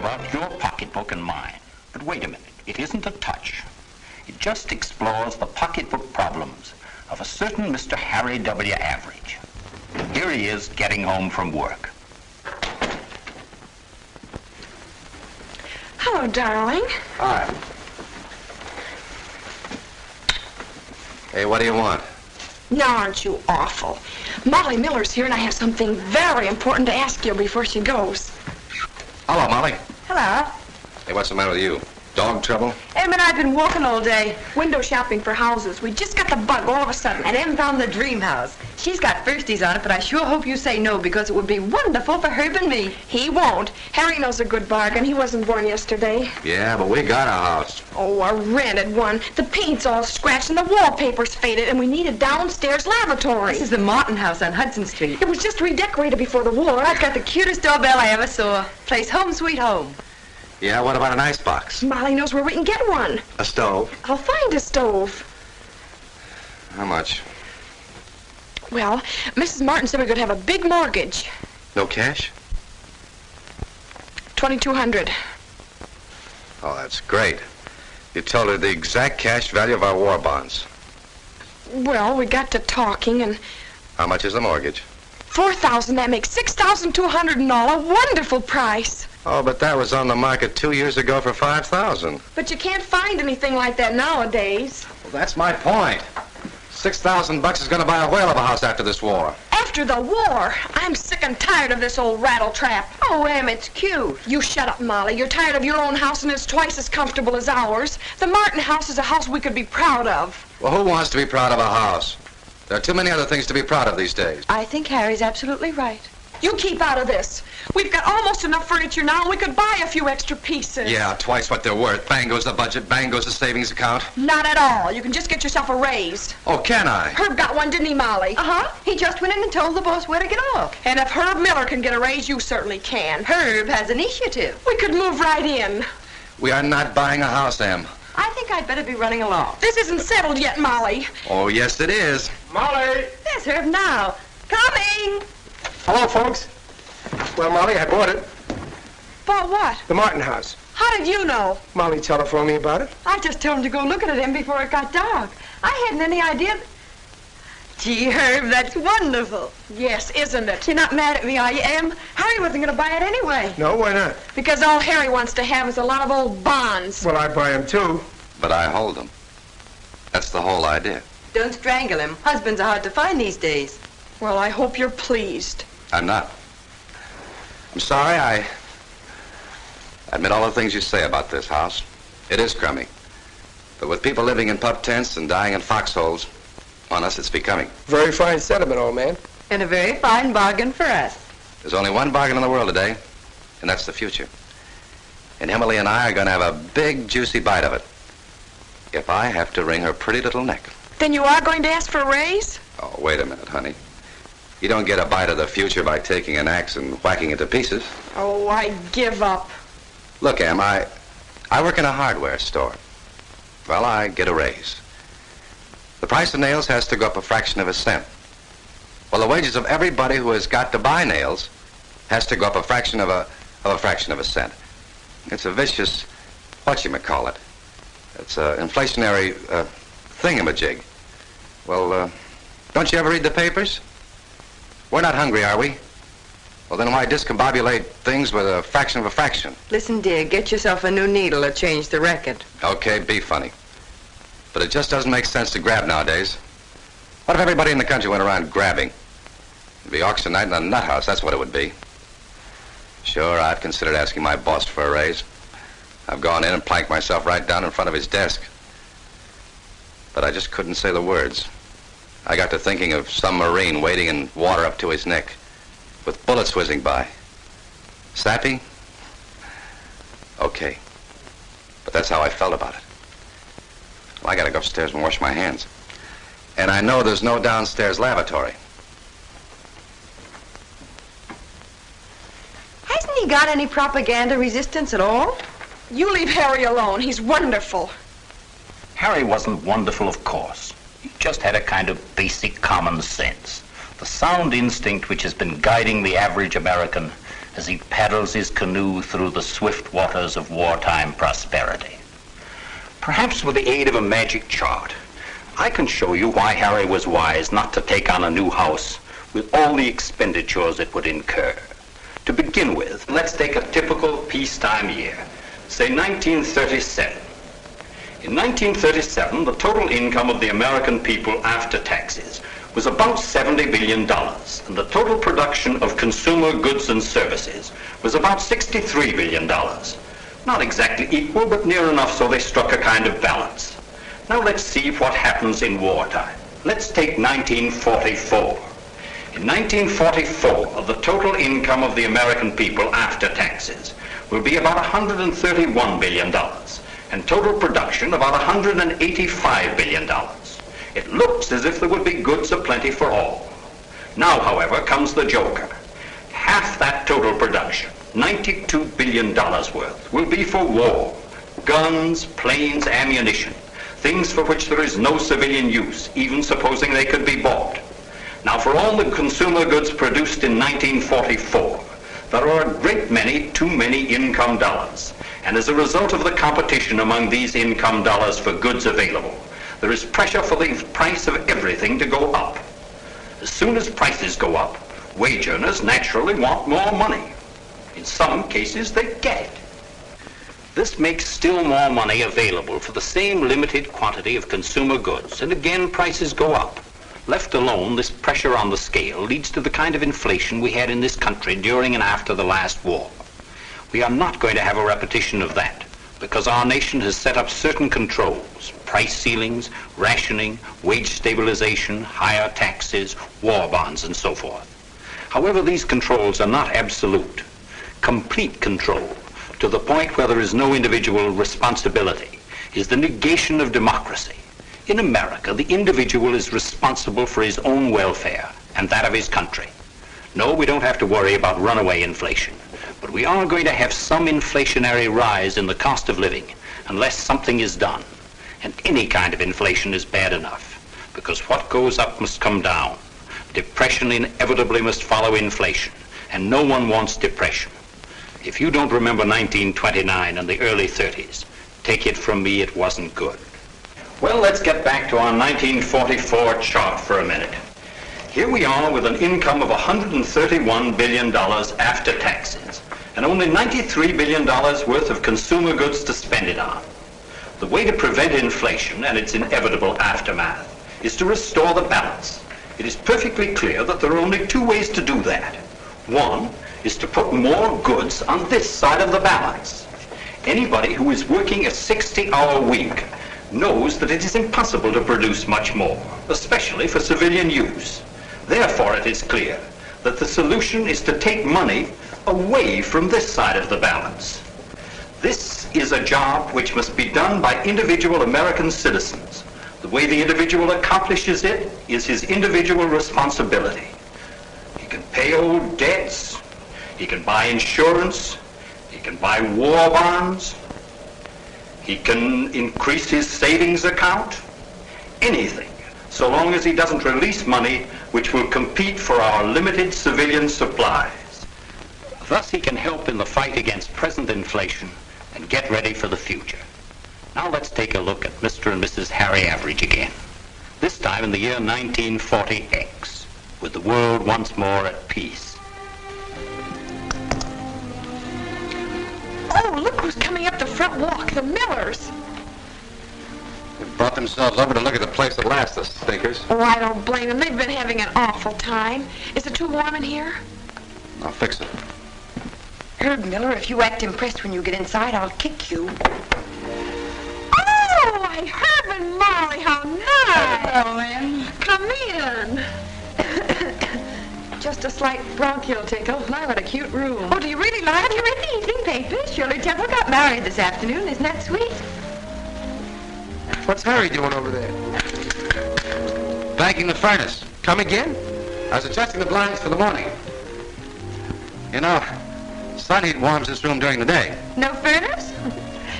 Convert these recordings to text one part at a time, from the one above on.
about your pocketbook and mine. But wait a minute, it isn't a touch. It just explores the pocketbook problems of a certain Mr. Harry W. Average. Here he is getting home from work. Hello, darling. Hi. Hey, what do you want? Now, aren't you awful? Molly Miller's here, and I have something very important to ask you before she goes. Hello, Molly. Hello. Hey, what's the matter with you? Dog trouble? Em and I've been walking all day, window shopping for houses. We just got the bug all of a sudden. And Em found the dream house. She's got firsties on it, but I sure hope you say no, because it would be wonderful for Herb and me. He won't. Harry knows a good bargain. He wasn't born yesterday. Yeah, but we got a house. Oh, a rented one. The paint's all scratched and the wallpaper's faded, and we need a downstairs lavatory. This is the Martin house on Hudson Street. It was just redecorated before the war. I've got the cutest doorbell I ever saw. Plays Home Sweet Home. Yeah, what about an icebox? Molly knows where we can get one. A stove? I'll find a stove. How much? Well, Mrs. Martin said we could have a big mortgage. No cash? $2,200. Oh, that's great. You told her the exact cash value of our war bonds. Well, we got to talking, and How much is the mortgage? $4,000. That makes $6,200 and all. A wonderful price. Oh, but that was on the market 2 years ago for $5,000. But you can't find anything like that nowadays. Well, that's my point. $6,000 is going to buy a whale of a house after this war. After the war, I'm sick and tired of this old rattletrap. Oh, Em, it's cute. You shut up, Molly. You're tired of your own house, and it's twice as comfortable as ours. The Martin house is a house we could be proud of. Well, who wants to be proud of a house? There are too many other things to be proud of these days. I think Harry's absolutely right. You keep out of this. We've got almost enough furniture now, and we could buy a few extra pieces. Yeah, twice what they're worth. Bang goes the budget, bang goes the savings account. Not at all. You can just get yourself a raise. Oh, can I? Herb got one, didn't he, Molly? Uh-huh. He just went in and told the boss where to get off. And if Herb Miller can get a raise, you certainly can. Herb has initiative. We could move right in. We are not buying a house, Em. I think I'd better be running along. This isn't settled yet, Molly. Oh, yes, it is. Molly! There's Herb now. Coming! Hello, folks. Well, Molly, I bought it. Bought what? The Martin house. How did you know? Molly telephoned me about it. I just told him to go look at it, Em, before it got dark. I hadn't any idea. Gee, Herb, that's wonderful. Yes, isn't it? You're not mad at me, are you, Em? Harry wasn't going to buy it anyway. No, why not? Because all Harry wants to have is a lot of old bonds. Well, I buy them, too. But I hold them. That's the whole idea. Don't strangle him. Husbands are hard to find these days. Well, I hope you're pleased. I'm not. I'm sorry, I admit all the things you say about this house. It is crummy. But with people living in pub tents and dying in foxholes, on us it's becoming. Very fine sentiment, old man. And a very fine bargain for us. There's only one bargain in the world today, and that's the future. And Emily and I are going to have a big, juicy bite of it. If I have to wring her pretty little neck. Then you are going to ask for a raise? Oh, wait a minute, honey. You don't get a bite of the future by taking an axe and whacking it to pieces. Oh, I give up. Look, Em, I work in a hardware store. Well, I get a raise. The price of nails has to go up a fraction of a cent. Well, the wages of everybody who has got to buy nails has to go up a fraction of a cent. It's a vicious, whatchamacallit. It's an inflationary thingamajig. Well, don't you ever read the papers? We're not hungry, are we? Well, then why discombobulate things with a fraction of a fraction? Listen, dear, get yourself a new needle to change the record. Okay, be funny. But it just doesn't make sense to grab nowadays. What if everybody in the country went around grabbing? It'd be auction night in a nut house, that's what it would be. Sure, I've considered asking my boss for a raise. I've gone in and planked myself right down in front of his desk. But I just couldn't say the words. I got to thinking of some Marine wading in water up to his neck, with bullets whizzing by. Sappy? Okay. But that's how I felt about it. Well, I gotta go upstairs and wash my hands. And I know there's no downstairs lavatory. Hasn't he got any propaganda resistance at all? You leave Harry alone. He's wonderful. Harry wasn't wonderful, of course. He just had a kind of basic common sense. The sound instinct which has been guiding the average American as he paddles his canoe through the swift waters of wartime prosperity. Perhaps with the aid of a magic chart, I can show you why Harry was wise not to take on a new house with all the expenditures it would incur. To begin with, let's take a typical peacetime year, say 1937. In 1937, the total income of the American people after taxes was about $70 billion, and the total production of consumer goods and services was about $63 billion. Not exactly equal, but near enough so they struck a kind of balance. Now let's see what happens in wartime. Let's take 1944. In 1944, the total income of the American people after taxes will be about $131 billion, and total production about $185 billion. It looks as if there would be goods aplenty for all. Now, however, comes the joker. Half that total production, $92 billion worth, will be for war. Guns, planes, ammunition, things for which there is no civilian use, even supposing they could be bought. Now, for all the consumer goods produced in 1944, there are a great many too many income dollars. And as a result of the competition among these income dollars for goods available, there is pressure for the price of everything to go up. As soon as prices go up, wage earners naturally want more money. In some cases, they get it. This makes still more money available for the same limited quantity of consumer goods, and again prices go up. Left alone, this pressure on the scale leads to the kind of inflation we had in this country during and after the last war. We are not going to have a repetition of that, because our nation has set up certain controls, price ceilings, rationing, wage stabilization, higher taxes, war bonds, and so forth. However, these controls are not absolute. Complete control, to the point where there is no individual responsibility, is the negation of democracy. In America, the individual is responsible for his own welfare and that of his country. No, we don't have to worry about runaway inflation, but we are going to have some inflationary rise in the cost of living unless something is done. And any kind of inflation is bad enough, because what goes up must come down. Depression inevitably must follow inflation, and no one wants depression. If you don't remember 1929 and the early 30s, take it from me, it wasn't good. Well, let's get back to our 1944 chart for a minute. Here we are with an income of $131 billion after taxes, and only $93 billion worth of consumer goods to spend it on. The way to prevent inflation and its inevitable aftermath is to restore the balance. It is perfectly clear that there are only two ways to do that. One is to put more goods on this side of the balance. Anybody who is working a 60-hour week knows that it is impossible to produce much more, especially for civilian use. Therefore, it is clear that the solution is to take money away from this side of the balance. This is a job which must be done by individual American citizens. The way the individual accomplishes it is his individual responsibility. He can pay old debts, he can buy insurance, he can buy war bonds, he can increase his savings account, anything, so long as he doesn't release money which will compete for our limited civilian supplies. Thus he can help in the fight against present inflation and get ready for the future. Now let's take a look at Mr. and Mrs. Harry Average again. This time in the year 1940X, with the world once more at peace. Oh, look who's coming up the front walk, the Millers. They've brought themselves over to look at the place at last, the stinkers. Oh, I don't blame them. They've been having an awful time. Is it too warm in here? I'll fix it. Herb Miller, if you act impressed when you get inside, I'll kick you. Oh, why, Herb and Molly, how nice. Hello, Em. Come in. Just a slight bronchial tickle. My, what a cute room. Oh, do you really like Have it? you read the evening papers? Shirley Temple got married this afternoon. Isn't that sweet? What's Harry doing over there? Banking the furnace. Come again? I was adjusting the blinds for the morning. You know, sun heat warms this room during the day. No furnace?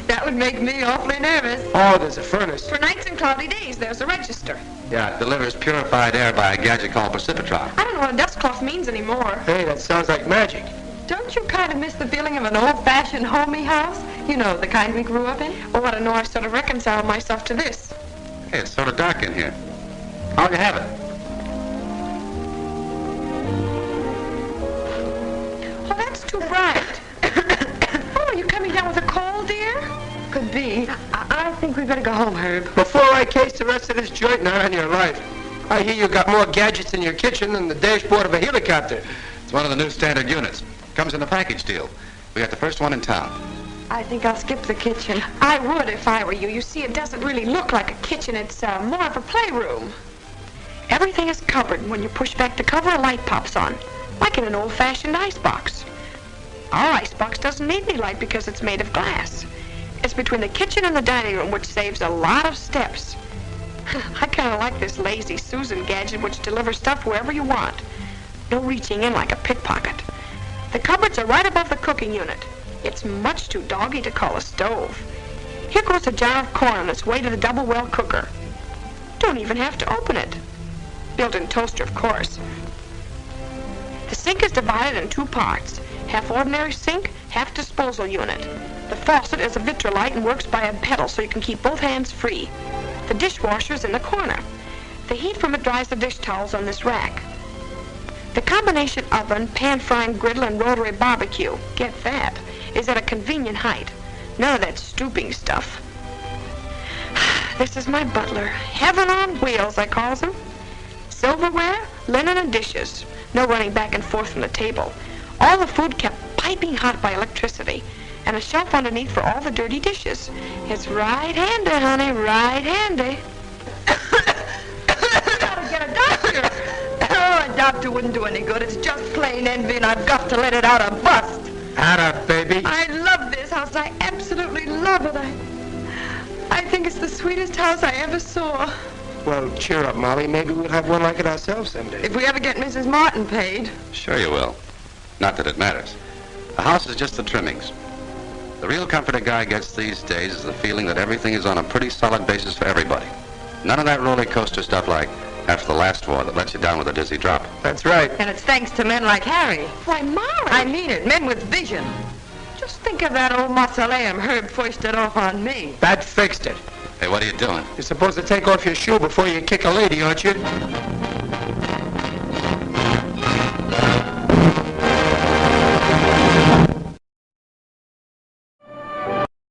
That would make me awfully nervous. Oh, there's a furnace. For nights and cloudy days, there's a register. Yeah, it delivers purified air by a gadget called precipitron. I don't know what a dust cloth means anymore. Hey, that sounds like magic. Don't you kind of miss the feeling of an old-fashioned homey house? You know, the kind we grew up in? I want to know I sort of reconcile myself to this. Hey, it's sort of dark in here. How'll you have it? Oh, that's too bright. Oh, are you coming down with a cold, dear? Could be. I think we better go home, Herb. Before I case the rest of this joint now in your life, I hear you got more gadgets in your kitchen than the dashboard of a helicopter. It's one of the new standard units. Comes in a package deal. We got the first one in town. I think I'll skip the kitchen. I would if I were you. You see, it doesn't really look like a kitchen. It's more of a playroom. Everything is covered, and when you push back the cover, a light pops on, like in an old-fashioned icebox. Our icebox doesn't need any light because it's made of glass. It's between the kitchen and the dining room, which saves a lot of steps. I kind of like this lazy Susan gadget, which delivers stuff wherever you want. No reaching in like a pickpocket. The cupboards are right above the cooking unit. It's much too doggy to call a stove. Here goes a jar of corn on its way to the double-well cooker. Don't even have to open it. Built-in toaster, of course. The sink is divided in two parts. Half ordinary sink, half disposal unit. The faucet is a vitrolite and works by a pedal so you can keep both hands free. The dishwasher is in the corner. The heat from it dries the dish towels on this rack. The combination oven, pan-frying griddle, and rotary barbecue, get that, is at a convenient height. None of that stooping stuff. This is my butler. Heaven on wheels, I calls him. Silverware, linen, and dishes. No running back and forth from the table. All the food kept piping hot by electricity. And a shelf underneath for all the dirty dishes. It's right handy, honey, right handy. Gotta get a doctor. Oh, a doctor wouldn't do any good. It's just plain envy, and I've got to let it out or bust. Atta, baby. I love this house. I absolutely love it. I think it's the sweetest house I ever saw. Well, cheer up, Molly. Maybe we'll have one like it ourselves someday. If we ever get Mrs. Martin paid. Sure you will. Not that it matters. The house is just the trimmings. The real comfort a guy gets these days is the feeling that everything is on a pretty solid basis for everybody. None of that roller coaster stuff like after the last war that lets you down with a dizzy drop. That's right. And it's thanks to men like Harry. Why, Molly! I mean it, men with vision. Just think of that old mausoleum Herb foisted off on me. That fixed it. Hey, what are you doing? You're supposed to take off your shoe before you kick a lady, aren't you?